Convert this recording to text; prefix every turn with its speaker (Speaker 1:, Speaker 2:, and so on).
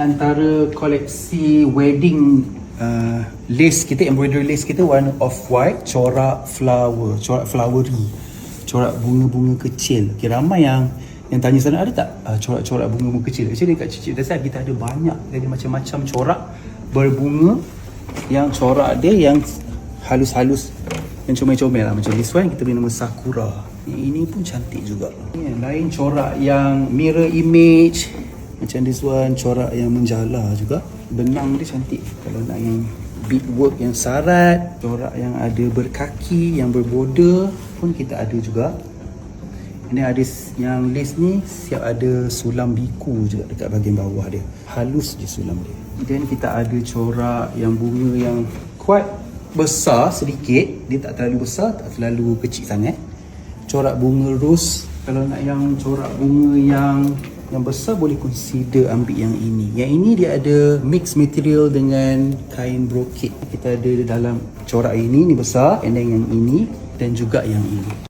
Speaker 1: antara koleksi wedding lace kita, embroidery lace kita warna off-white, corak flower, corak flowery, corak bunga-bunga kecil. Okay, ramai yang tanya sana, ada tak corak-corak bunga-bunga kecil? Actually dekat Cicip Dasar kita ada banyak, ada macam-macam corak berbunga, yang corak dia yang halus-halus, yang comel-comel lah. Macam this one kita beri nama Sakura. Ini pun cantik juga. Yang lain corak yang mirror image, macam this one corak yang menjala juga. Benang dia cantik. Kalau nak yang beadwork yang sarat, corak yang ada berkaki, yang berborder pun kita ada juga. Ini ada yang lace ni siap ada sulam biku juga dekat bahagian bawah dia. Halus je sulam dia. Dan kita ada corak yang bunga yang quite besar sedikit. Dia tak terlalu besar, tak terlalu kecil sangat. Corak bunga rose. Kalau nak yang corak bunga yang besar, boleh consider ambil yang ini. Yang ini dia ada mix material dengan kain brocade. Kita ada dalam corak ini, ni besar, and then yang ini dan juga yang ini.